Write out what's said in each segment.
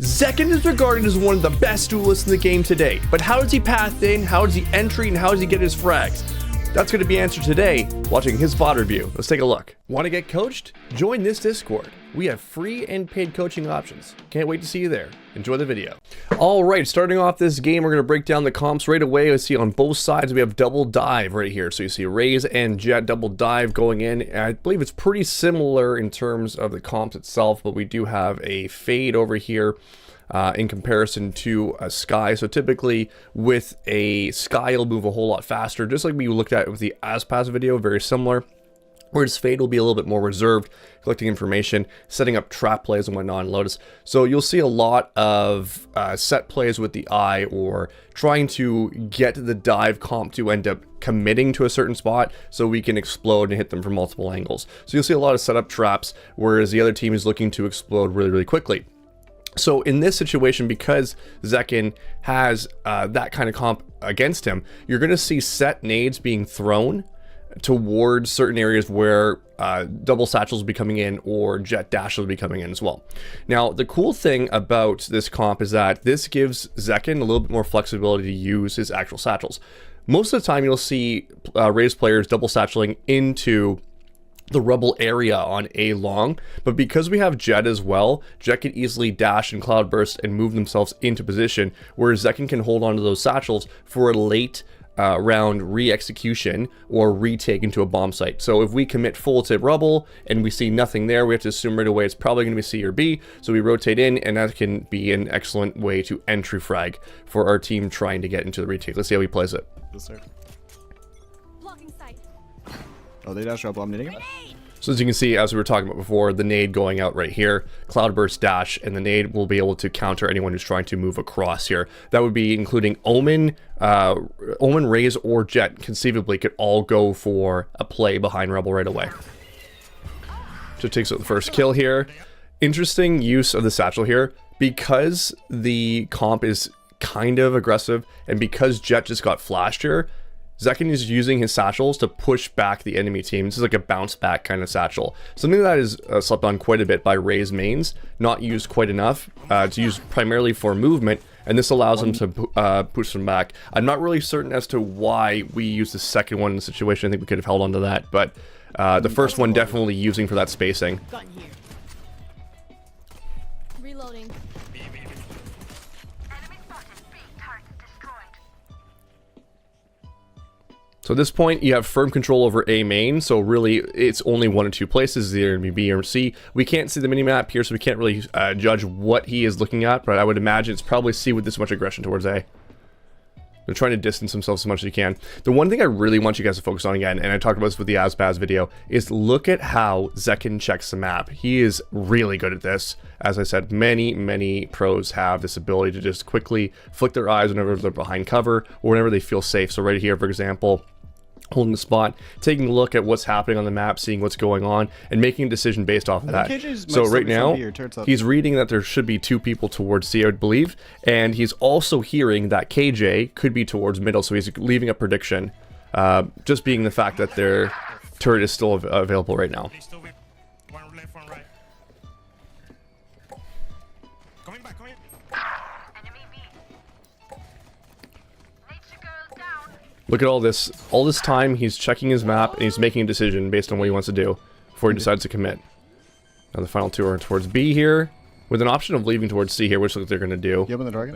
Zekken is regarded as one of the best duelists in the game today, but how does he path in, how does he entry, and how does he get his frags? That's going to be answered today, watching his VOD review. Let's take a look. Want to get coached? Join this Discord. We have free and paid coaching options. Can't wait to see you there. Enjoy the video. Alright, starting off this game, we're going to break down the comps right away. You see on both sides we have double dive right here. So you see raze and jet double dive going in. And I believe it's pretty similar in terms of the comps itself, but we do have a fade over here. In comparison to a sky. So typically with a sky it'll move a whole lot faster, just like we looked at with the Aspas video, very similar. Whereas fade will be a little bit more reserved, collecting information, setting up trap plays and whatnot in Lotus. So you'll see a lot of set plays with the eye, or trying to get the dive comp to end up committing to a certain spot so we can explode and hit them from multiple angles. So you'll see a lot of setup traps, whereas the other team is looking to explode really quickly. So in this situation, because Zekken has that kind of comp against him, you're going to see set nades being thrown towards certain areas where double satchels will be coming in, or jet dashes will be coming in as well. Now, the cool thing about this comp is that this gives Zekken a little bit more flexibility to use his actual satchels. Most of the time, you'll see raze players double satcheling into the rubble area on A long, but because we have jet as well, jet can easily dash and cloud burst and move themselves into position, whereas Zekken can hold on to those satchels for a late round re-execution or retake into a bomb site. So if we commit full to rubble and we see nothing there, we have to assume right away it's probably going to be C or B, so we rotate in, and that can be an excellent way to entry frag for our team trying to get into the retake. Let's see how he plays it. Yes, sir. Oh, they dash up. I'm needing it. So as you can see, as we were talking about before, the nade going out right here, cloudburst dash, and the nade will be able to counter anyone who's trying to move across here. That would be including Omen, raze, or jet. Conceivably could all go for a play behind rebel right away. So takes out the first kill here. Interesting use of the satchel here, because the comp is kind of aggressive, and because jet just got flashed here, Zekken is using his satchels to push back the enemy team. This is like a bounce back kind of satchel. Something that is slept on quite a bit by raze mains, not used quite enough. It's used primarily for movement, and this allows them to push them back. I'm not really certain as to why we use the second one in the situation. I think we could have held on to that, but the first one definitely using for that spacing. Reloading. So at this point, you have firm control over A main, so really it's only one or two places, either going to be B or C. We can't see the minimap here, so we can't really judge what he is looking at, but I would imagine it's probably C with this much aggression towards A. They're trying to distance themselves as much as you can. The one thing I really want you guys to focus on again, and I talked about this with the Aspas video, is look at how Zekken checks the map. He is really good at this. As I said, many pros have this ability to just quickly flick their eyes whenever they're behind cover, or whenever they feel safe. So right here, for example, holding the spot, taking a look at what's happening on the map, seeing what's going on, and making a decision based off of that. So right now, he's reading that there should be two people towards C, I would believe, and he's also hearing that KJ could be towards middle, so he's leaving a prediction, just being the fact that their turret is still available right now. Look at all this time he's checking his map and he's making a decision based on what he wants to do before he decides to commit. Now the final two are towards B here, with an option of leaving towards C here, which looks like they're going to do. You open the target?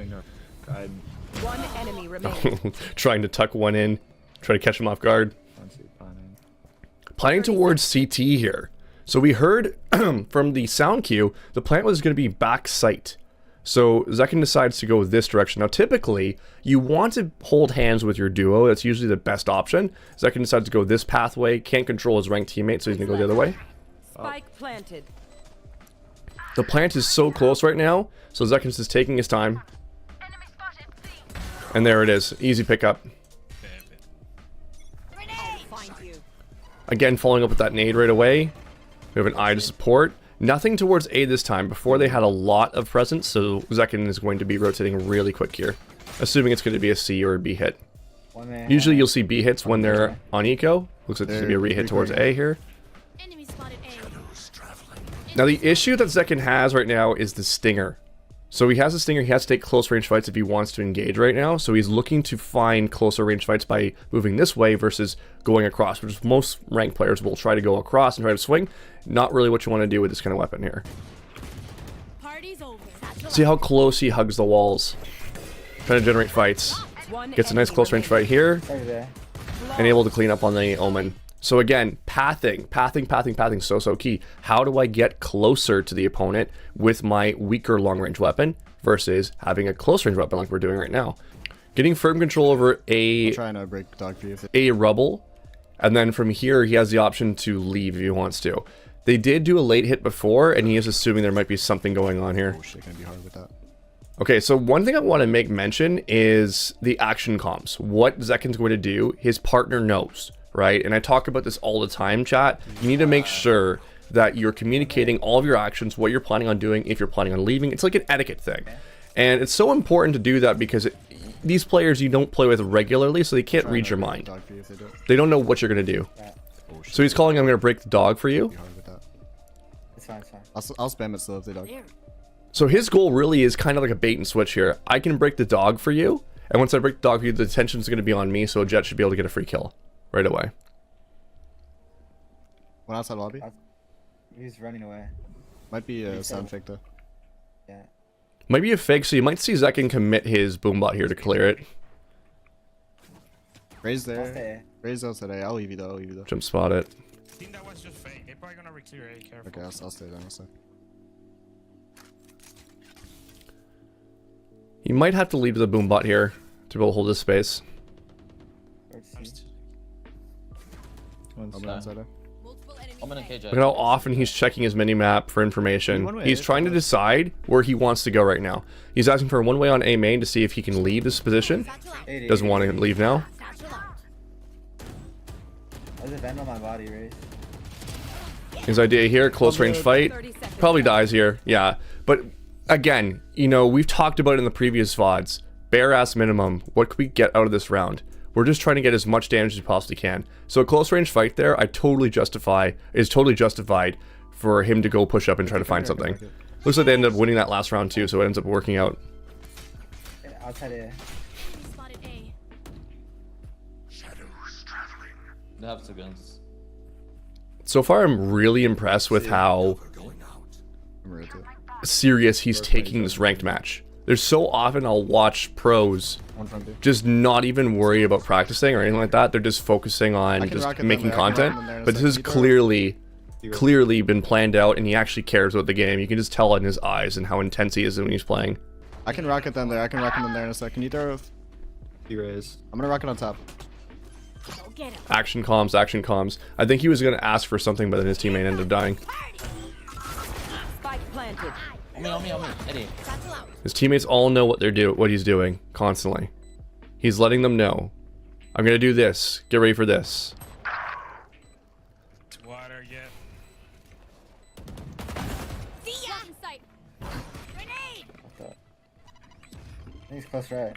One enemy remaining. Trying to tuck one in, try to catch him off guard. Planning towards CT here. So we heard from the sound cue, the plant was going to be back sight. So Zekken decides to go this direction. Now typically, you want to hold hands with your duo. That's usually the best option. Zekken decides to go this pathway, can't control his ranked teammate, so he's going to go the other way. Spike planted. The plant is so close right now, so Zekken's just taking his time. And there it is. Easy pickup. Again, following up with that nade right away. We have an eye to support. Nothing towards A this time. Before they had a lot of presence, so Zekken is going to be rotating really quick here. Assuming it's going to be a C or a B hit. Usually you'll see B hits when they're on eco. Looks like there's going to be a re-hit towards A here. Now the issue that Zekken has right now is the stinger. So he has a stinger. He has to take close range fights if he wants to engage right now. So he's looking to find closer range fights by moving this way versus going across, which is most ranked players will try to go across and try to swing. Not really what you want to do with this kind of weapon here. Party's over. See how close he hugs the walls. Trying to generate fights. Gets a nice close range fight here. And able to clean up on the Omen. So again, pathing, so key. How do I get closer to the opponent with my weaker long range weapon versus having a close range weapon like we're doing right now? Getting firm control over Trying to break dog for you. a rubble, and then from here he has the option to leave if he wants to. They did do a late hit before, and he is assuming there might be something going on here. Oh shit, gonna be hard with that. Okay, so one thing I want to make mention is the action comms. What Zekken's going to do, his partner knows, right? And I talk about this all the time, chat. You need to make sure that you're communicating all of your actions, what you're planning on doing, if you're planning on leaving. It's like an etiquette thing. And it's so important to do that because these players you don't play with regularly, so they can't read your mind. They don't know what you're going to do. So he's calling, I'm going to break the dog for you. It's fine, it's fine. I'll spam it still if they dog. So his goal really is kind of like a bait and switch here. I can break the dog for you, and once I break the dog for you, the attention's going to be on me, so Jet should be able to get a free kill right away. One outside lobby. He's running away. Might be a sound fake though. Yeah. Might be a fake, so you might see Zekken commit his boombot here to clear it. Raze I'll stay there. Raze outside A. I'll leave you though. Jump spot it. I think that was just fake. They're probably gonna re-clear A, careful. Okay, I'll stay down. He might have to leave the boombot here to be able to hold this space. I'll be outside A. Multiple I'm in a enemies. cage. Look at how often he's checking his minimap for information. He's trying to decide where he wants to go right now. He's asking for a one-way on A main to see if he can leave this position. Doesn't want to leave now. There's a vent on my body, Raze. His idea here, close range fight. 30 seconds. Probably dies here. Yeah. But again, you know, we've talked about it in the previous VODs. Bare ass minimum. What could we get out of this round? We're just trying to get as much damage as we possibly can. So a close range fight there, is totally justified for him to go push up and try to find something. Looks like they ended up winning that last round too, so it ends up working out. Outside A. Spotted A. They have two guns. So far, I'm really impressed with how I'm ready to. serious he's taking this ranked match. There's so often I'll watch pros One front B. just not even worry about practicing or anything like that. They're just focusing on can just rocket them making there, I can content. rocket them there in a But this second. is clearly been planned out, and he actually cares about the game. You can just tell in his eyes and how intense he is when he's playing. I can rocket them there. in a sec. Can you throw? Raze. I'm gonna rocket on top. Go get him. Action comms, action comms. I think he was going to ask for something, but then his teammate ended up dying. Spike planted. On me, Eddie. Satchel out. His teammates all know what he's doing constantly. He's letting them know. I'm going to do this. Get ready for this. It's water, yeah. See ya. In sight. Grenade. I think he's close right.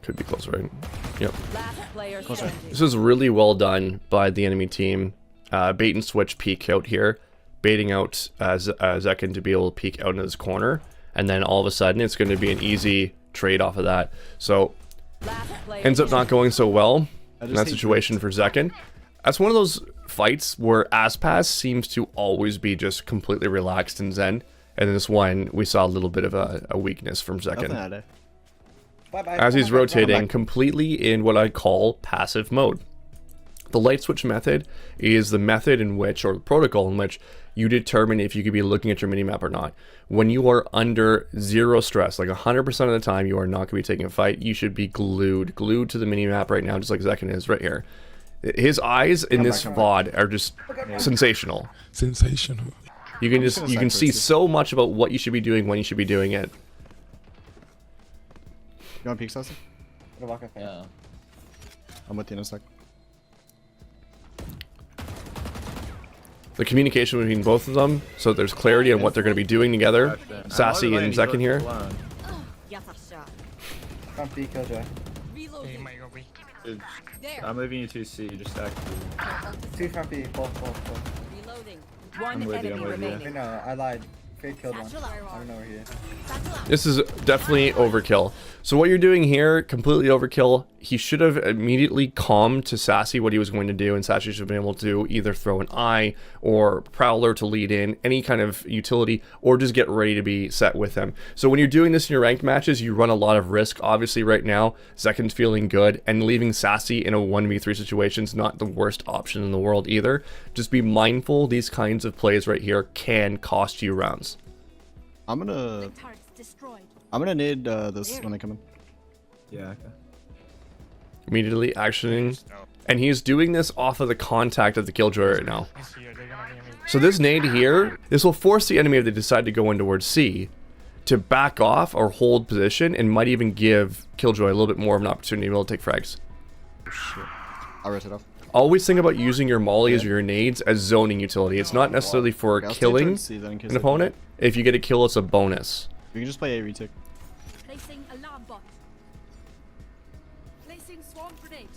Could be close, right? Yep. Last player standing. This is really well done by the enemy team. Bait and switch peek out here. Baiting out Zekken to be able to peek out into this corner. And then all of a sudden, it's going to be an easy trade off of that. So, Last player ends up not going so well in that hate situation for Zekken. That's one of those fights where Aspas seems to always be just completely relaxed and zen. And in this one, we saw a little bit of a weakness from Nothing Zekken. at A. Bye-bye. As he's Come on, rotating completely in what I call passive mode. The light switch method is the method in which, or the protocol in which, you determine if you could be looking at your minimap or not. When you are under zero stress, like 100% of the time you are not going to be taking a fight, you should be glued to the minimap right now, just like Zekken is right here. His eyes in this VOD are just sensational. Sensational. You can see so much about what you should be doing when you should be doing it. You want peek, Sassy? Gonna walk up there. Yeah. I'm with you in a sec. The communication between both of them, so there's clarity on what they're going to be doing together. Sassy and Zekken here. Yatasha. Front B, Killjoy. Hey, Reloading. might go B. There. I'm moving you to C, just act. Two front B, both. Reloading. One with you, enemy I'm with you. remaining. No, I lied. Fade killed one. Satchel out. I don't know where he is. Satchel out. This is definitely overkill. So what you're doing here, completely overkill. He should have immediately calmed to Sassy what he was going to do, and Sassy should have been able to either throw an eye or Prowler to lead in, any kind of utility, or just get ready to be set with him. So when you're doing this in your ranked matches, you run a lot of risk. Obviously right now, Zekken's feeling good, and leaving Sassy in a 1v3 situation is not the worst option in the world either. Just be mindful, these kinds of plays right here can cost you rounds. I'm gonna Turrets destroyed. need this when they come in. Yeah, okay. Immediately actioning. And he's doing this off of the contact of the Killjoy right now. He's here. They're gonna be me. So this nade here, this will force the enemy, if they decide to go in towards C, to back off or hold position, and might even give Killjoy a little bit more of an opportunity to be able to take frags. I'll rotate off. Always think about using your mollies or your nades as zoning utility. It's not necessarily for Okay, I'll stay killing towards C then in case an they opponent. If you get a kill, it's a bonus. You can just play A retake. Placing alarm bot. Placing swarm grenade.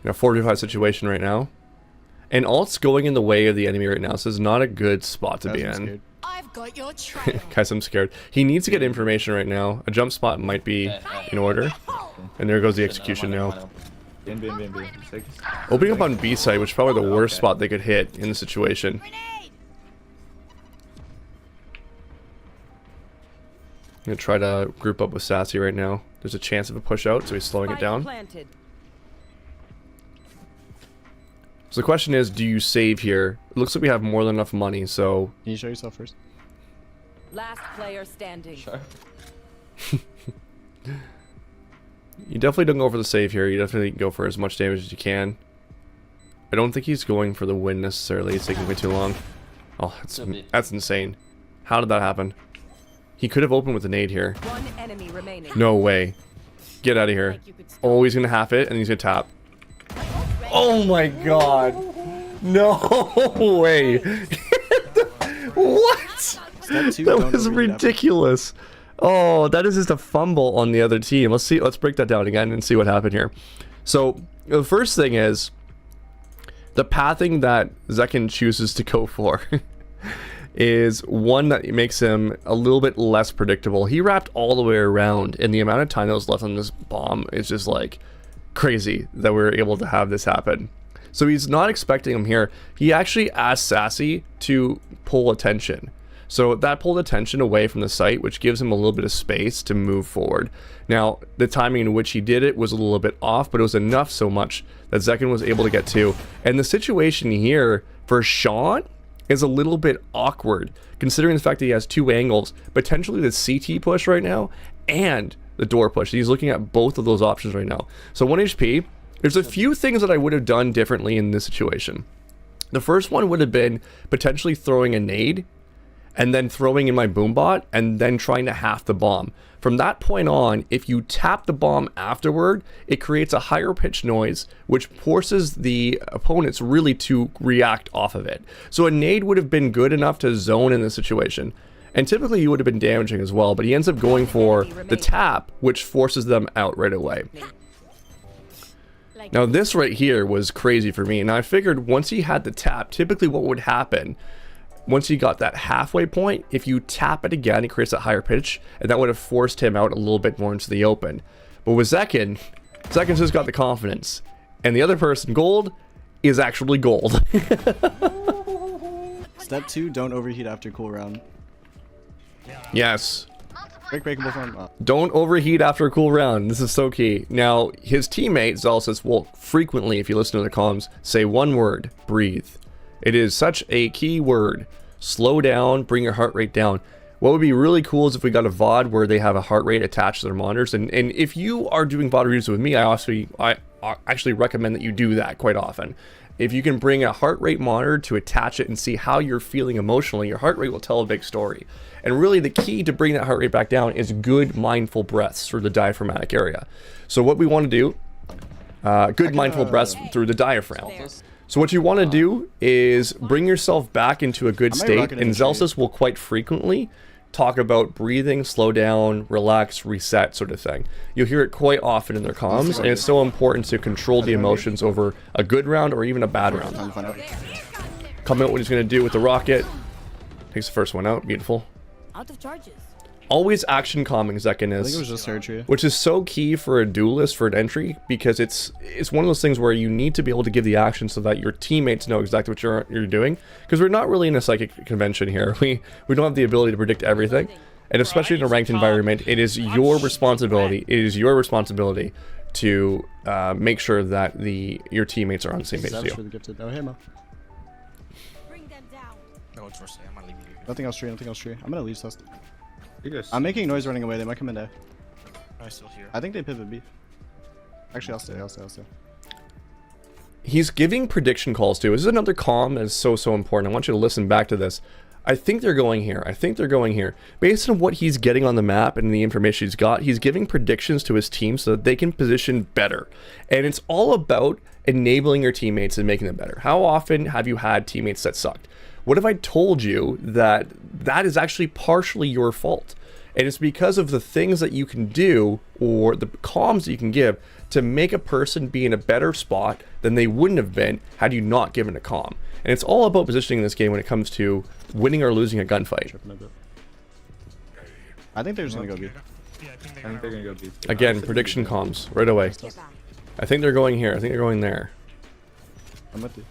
In a 4v5 situation right now. And alt's going in the way of the enemy right now, so it's not a good spot to be Guys, I'm in. scared. I've got your trail. Guys, I'm scared. He needs to get information right now. A jump spot might be in order. And there goes the execution now. In. Opening up on B side, which is probably the worst Okay. spot they could hit in the situation. Grenade. I'm gonna try to group up with Sassy right now. There's a chance of a push out, so he's slowing it down. Planted. So the question is, do you save here? It looks like we have more than enough money, so Can you show yourself first? Last player standing. Sure. you definitely don't go for the save here. You definitely go for as much damage as you can. I don't think he's going for the win necessarily. It's taking way too long. Oh, that's insane. How did that happen? He could have opened with a nade here. One enemy remaining. No way. Get out of here. Like you could stop. Oh, he's gonna half it and he's gonna tap. Oh my god. No way. What? Step 2, That don't was overheat after. ridiculous. Oh, that is just a fumble on the other team. Let's break that down again and see what happened here. So the first thing is the pathing that Zekken chooses to go for is one that makes him a little bit less predictable. He wrapped all the way around, and the amount of time that was left on this bomb is just like crazy that we were able to have this happen. So he's not expecting him here. He actually asked Sassy to pull attention. So that pulled attention away from the site, which gives him a little bit of space to move forward. Now, the timing in which he did it was a little bit off, but it was enough so much that Zekken was able to get to. And the situation here for Sean is a little bit awkward, considering the fact that he has two angles, potentially the CT push right now, and the door push. He's looking at both of those options right now. So 1 HP, there's a few things that I would have done differently in this situation. The first one would have been potentially throwing a nade, and then throwing in my boombot, and then trying to half the bomb. From that point on, if you tap the bomb afterward, it creates a higher pitch noise, which forces the opponents really to react off of it. So a nade would have been good enough to zone in this situation. And typically he would have been damaging as well, but he ends up going for the tap, which forces them out right away. Now this right here was crazy for me, and I figured once he had the tap, typically what would happen once you got that halfway point, if you tap it again, it creates a higher pitch, and that would have forced him out a little bit more into the open. But with Zekken, Zekken's just got the confidence, and the other person, Gold, is actually gold. Step 2, don't overheat after cooldown. Yes. Breakable from Don't overheat after a cool round. This is so key. Now, his teammate, Zelsis, will frequently, if you listen to the comms, say one word: breathe. It is such a key word. Slow down, bring your heart rate down. What would be really cool is if we got a VOD where they have a heart rate attached to their monitors. And if you are doing VOD reviews with me, I actually recommend that you do that quite often. If you can bring a heart rate monitor to attach it and see how you're feeling emotionally, your heart rate will tell a big story. And really the key to bring that heart rate back down is good mindful breaths through the diaphragmatic area. So what we want to do, good mindful breaths through the diaphragm. So what you want to do is bring yourself back into a good state, and Zelsis will quite frequently talk about breathing, slow down, relax, reset sort of thing. You'll hear it quite often in their comms, and it's so important to control the emotions over a good round or even a bad round. Comment what he's going to do with the rocket. Takes the first one out, beautiful. Out of charges. Always action calming Zekken I is. think it was just surgery. Which is so key for a duelist for an entry, because it's one of those things where you need to be able to give the action so that your teammates know exactly what you're doing, because we're not really in a psychic convention here. We don't have the ability to predict everything, and especially in a ranked environment, it is your responsibility. It is your responsibility to make sure that your teammates are on the same page as That's you. really gifted. Oh, hey, Mo. Bring them down. No, it's for sale. I'm gonna leave you. Nothing else tree, nothing else tree. I'm gonna leave sus. You guys. I'm making noise running away. They might come in there. I'm still here. I think they pivot B. Actually, I'll stay. He's giving prediction calls too. This is another comm that is so important. I want you to listen back to this. I think they're going here. I think they're going here. Based on what he's getting on the map and the information he's got, he's giving predictions to his team so that they can position better. And it's all about enabling your teammates and making them better. How often have you had teammates that sucked? What if I told you that that is actually partially your fault? And it's because of the things that you can do or the comms that you can give to make a person be in a better spot than they wouldn't have been had you not given a comm. And it's all about positioning in this game when it comes to winning or losing a gunfight. I think they're just gonna go B. Yeah, I think I think they're gonna go B. Again, prediction comms right away. Get back. I think they're going here. I think they're going there. I'm with you.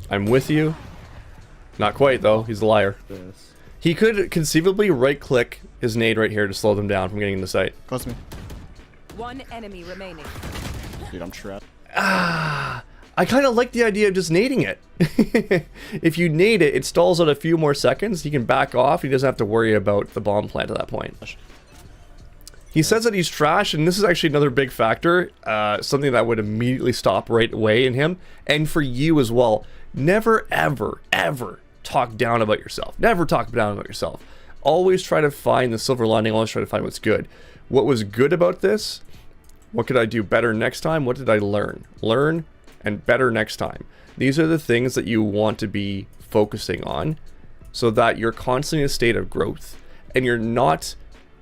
I'm with you. Not quite though. He's a liar. This. He could conceivably right-click his nade right here to slow them down from getting into sight. Close to me. One enemy remaining. Dude, I'm trapped. I kind of like the idea of just nading it. If you nade it, it stalls out a few more seconds. He can back off. He doesn't have to worry about the bomb plant at that point. He says that he's trash, and this is actually another big factor. Something that would immediately stop right away in him. And for you as well. Never, ever, ever talk down about yourself. Never talk down about yourself. Always try to find the silver lining. Always try to find what's good. What was good about this? What could I do better next time? What did I learn? Learn and better next time. These are the things that you want to be focusing on so that you're constantly in a state of growth and you're not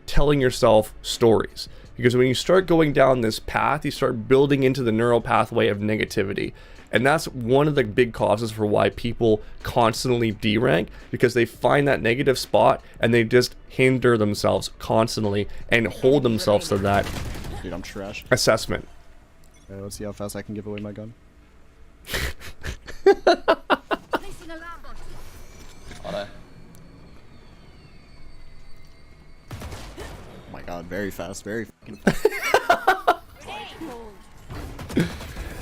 telling yourself stories. Because when you start going down this path, you start building into the neural pathway of negativity. And that's one of the big causes for why people constantly derank, because they find that negative spot and they just hinder themselves constantly and hold themselves to that Dude, I'm trash. assessment. Okay, let's see how fast I can give away my gun. Placing alarm bot. Alright. Oh my god, very fast, very fucking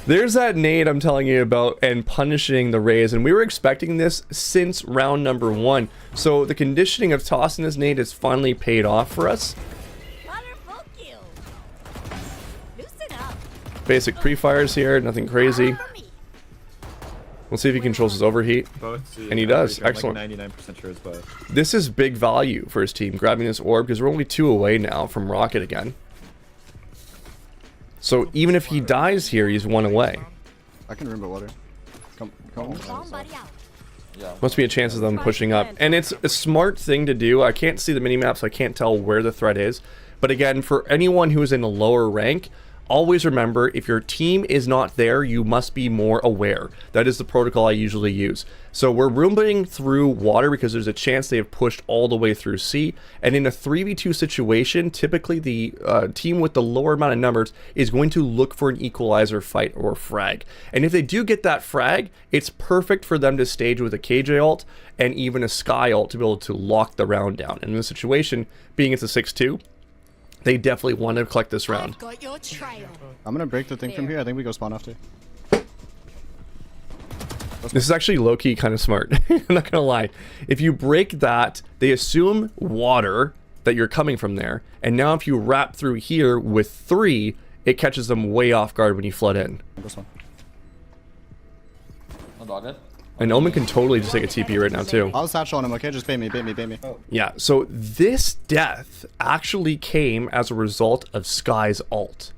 There's that nade I'm telling you about and punishing the raze, and we were expecting this since round number 1. So the conditioning of tossing this nade has finally paid off for us. Wonderful kill. Loosen up. Basic pre-fires here, nothing crazy. For me. We'll see if he controls his overheat. Both C. And he does. I'm Excellent. Like 99% sure it's both. This is big value for his team, grabbing this orb, because we're only 2 away now from Rocket again. So even if he dies here, he's 1 away. I can remember water. Come. Bomb buddy out. Yeah. Must be a chance of them pushing up. And it's a smart thing to do. I can't see the minimap, so I can't tell where the threat is. But again, for anyone who is in a lower rank, always remember, if your team is not there, you must be more aware. That is the protocol I usually use. So we're rooming through water because there's a chance they have pushed all the way through C. And in a 3v2 situation, typically the team with the lower amount of numbers is going to look for an equalizer fight or frag. And if they do get that frag, it's perfect for them to stage with a KJ ult and even a Sky ult to be able to lock the round down. And in this situation, being it's a 6-2, they definitely want to collect this round. I've got your trail. I'm gonna break the thing from here. I think we go spawn after. This is actually low-key kind of smart. I'm not gonna lie. If you break that, they assume water that you're coming from there, and now if you wrap through here with 3, it catches them way off guard when you flood in. This one. No dog it. And Omen can totally just take a TP right now too. I'll satchel on him, okay? Just bait me, bait me, bait me. Yeah, so this death actually came as a result of Sky's ult.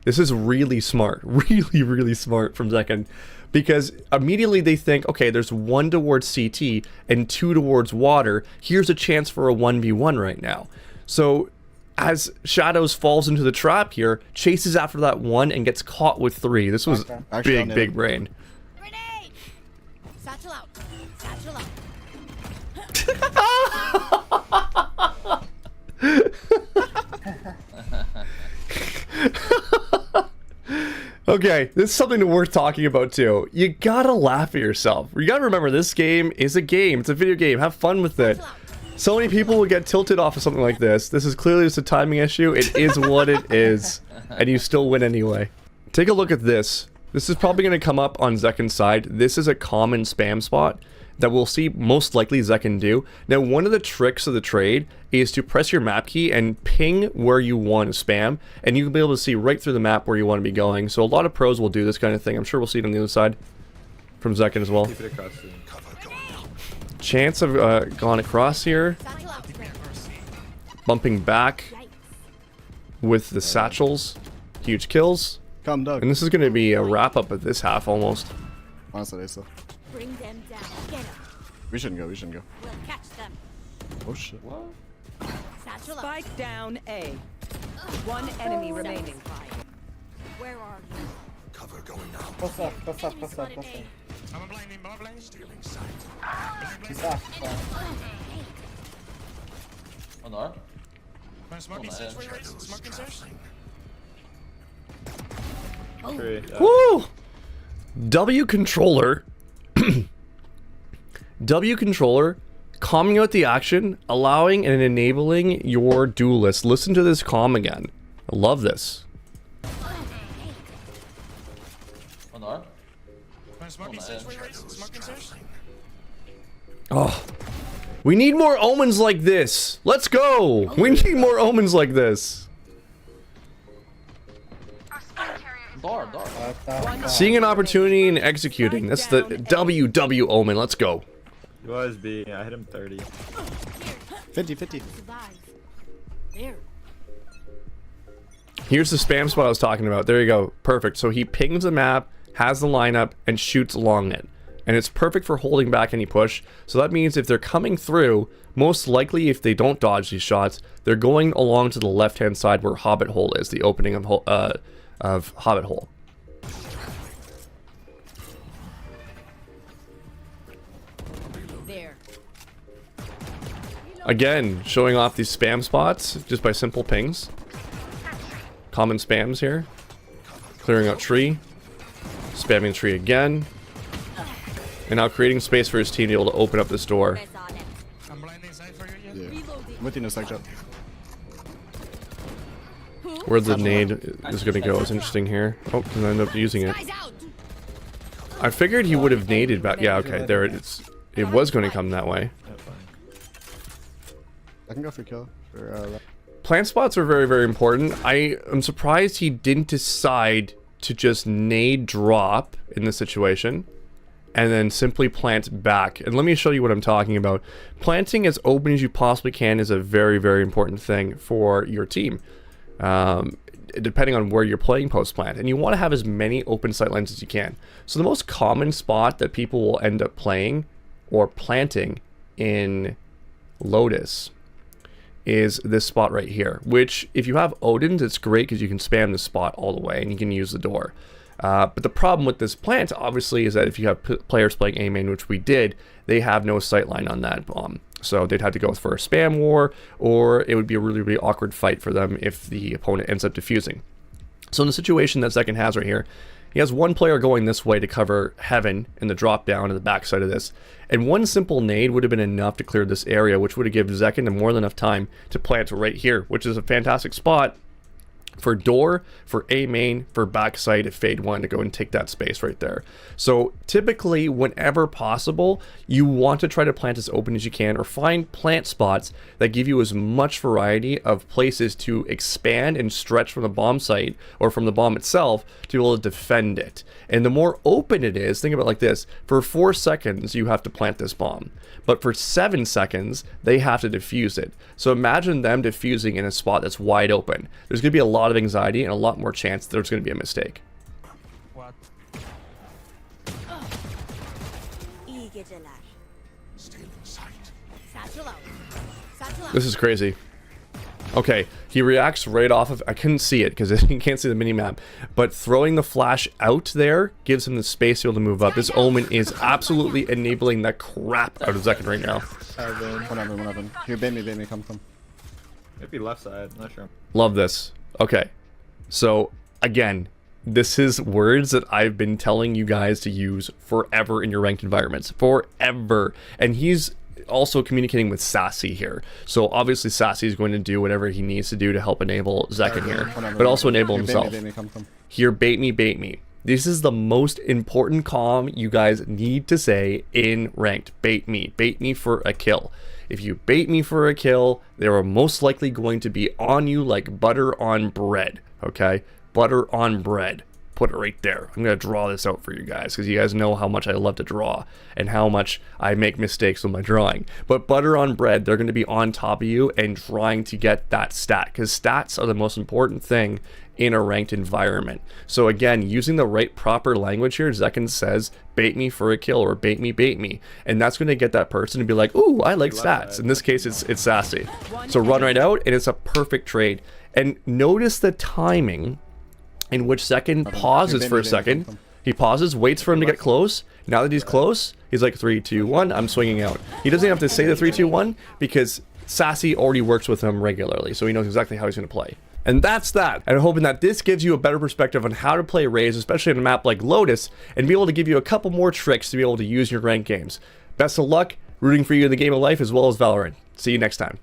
This is really smart, really smart from Zekken, because immediately they think, okay, there's 1 towards CT and 2 towards water. Here's a chance for a 1v1 right now. So as Shadows falls into the trap here, chases after that 1 and gets caught with 3. This was Actually, big brain. Grenade. Satchel out. Satchel out. Okay, this is something worth talking about too. You gotta laugh at yourself. You gotta remember this game is a game. It's a video game. Have fun with it. So many people will get tilted off of something like this. This is clearly just a timing issue. It is what it is. And you still win anyway. Take a look at this. This is probably going to come up on Zekken's side. This is a common spam spot that we'll see most likely Zekken do. Now, one of the tricks of the trade is to press your map key and ping where you want to spam, and you'll be able to see right through the map where you want to be going. So a lot of pros will do this kind of thing. I'm sure we'll see it on the other side from Zekken as well. Keep it across the... Chance of gone across here. Satchel out, friend. Bumping back with the satchels. Huge kills. Come, Doug. And this is going to be a wrap-up of this half almost. Honestly, so. Bring them down. Get 'em. We shouldn't go, we shouldn't go. We'll catch them. Oh shit. What? Satchel out. Spike down A. One enemy remaining. Where are you? What's up? What's up? Enemy What's up? spotted What's up? A. I'm blind, I'm blind. Stealing sight. He's off. Oh no. Smoking stairs for you, Raze. Smoking stairs. Tree, Woo! W controller. W controller calming out the action, allowing and enabling your duelist. Listen to this calm again. I love this. Oh no. Smoking stairs for you, Raze. Smoking stairs. Oh. We need more omens like this. Let's go. We need more omens like this. Door. Seeing an opportunity and executing. That's the WW omen. Let's go. He was B. I hit him 30. 50-50. Survive. There. Here's the spam spot I was talking about. There you go. Perfect. So he pings the map, has the lineup, and shoots along it. And it's perfect for holding back any push. So that means if they're coming through, most likely if they don't dodge these shots, they're going along to the left-hand side where Hobbit Hole is, the opening of Hobbit Hole. There. Again, showing off these spam spots just by simple pings. Common spams here. Clearing out tree. Spamming tree again. And now creating space for his team to be able to open up this door. Press on it. I'm blind inside for you, yeah? Yeah. I'm with you in a sec, Joe. Where the nade is going to go is interesting here. Oh, can I end up using it? Guys out. I figured he would have naded back. Yeah, okay, there it is. It was going to come that way. Yeah, fine. I can go for kill. For, Plant spots are very, very important. I am surprised he didn't decide to just nade drop in this situation and then simply plant back. And let me show you what I'm talking about. Planting as open as you possibly can is a very, very important thing for your team. Depending on where you're playing post plant, and you want to have as many open sight lines as you can. So the most common spot that people will end up playing or planting in Lotus is this spot right here, which if you have Odin's, it's great because you can spam this spot all the way and you can use the door. But the problem with this plant obviously is that if you have players playing A main, which we did, they have no sight line on that bomb. So they'd have to go for a spam war, or it would be a really, really awkward fight for them if the opponent ends up defusing. So in the situation that Zekken has right here, he has one player going this way to cover heaven and the drop down to the backside of this. And one simple nade would have been enough to clear this area, which would have given Zekken more than enough time to plant right here, which is a fantastic spot for door, for A main, for backside if Fade wanted to go and take that space right there. So typically, whenever possible, you want to try to plant as open as you can, or find plant spots that give you as much variety of places to expand and stretch from the bomb site or from the bomb itself to be able to defend it. And the more open it is, think about it like this: for 4 seconds you have to plant this bomb, but for 7 seconds they have to defuse it. So imagine them defusing in a spot that's wide open. There's going to be a lot of anxiety and a lot more chance that there's going to be a mistake. What? İyi geceler. Satchel out. Satchel out. This is crazy. Okay, he reacts right off of, I couldn't see it because you can't see the mini-map, but throwing the flash out there gives him the space to be able to move up. This Omen is absolutely enabling the crap out of Zekken right now. One oven. Here, bait me, come. Maybe left side, not sure. Love this. Okay, so again, this is words that I've been telling you guys to use forever in your ranked environments. Forever. And he's also communicating with Sassy here. So obviously Sassy is going to do whatever he needs to do to help enable Zekken here, but also enable himself. Here, bait me. This is the most important comm you guys need to say in ranked. Bait me for a kill. If you bait me for a kill, they are most likely going to be on you like butter on bread, okay? Butter on bread. Put it right there. I'm going to draw this out for you guys because you guys know how much I love to draw and how much I make mistakes with my drawing. But butter on bread, they're going to be on top of you and trying to get that stat because stats are the most important thing in a ranked environment. So again, using the right proper language here, Zekken says, bait me for a kill or bait me. And that's going to get that person to be like, ooh, I like stats. In this case, it's Sassy. So run right out and it's a perfect trade. And notice the timing in which Zekken pauses for a second. He pauses, waits for him to get close. Now that he's close, he's like 3, 2, 1, I'm swinging out. He doesn't have to say the 3, 2, 1 because Sassy already works with him regularly, so he knows exactly how he's going to play. And that's that. And I'm hoping that this gives you a better perspective on how to play Raze, especially on a map like Lotus, and be able to give you a couple more tricks to be able to use your ranked games. Best of luck, rooting for you in the game of life as well as Valorant. See you next time.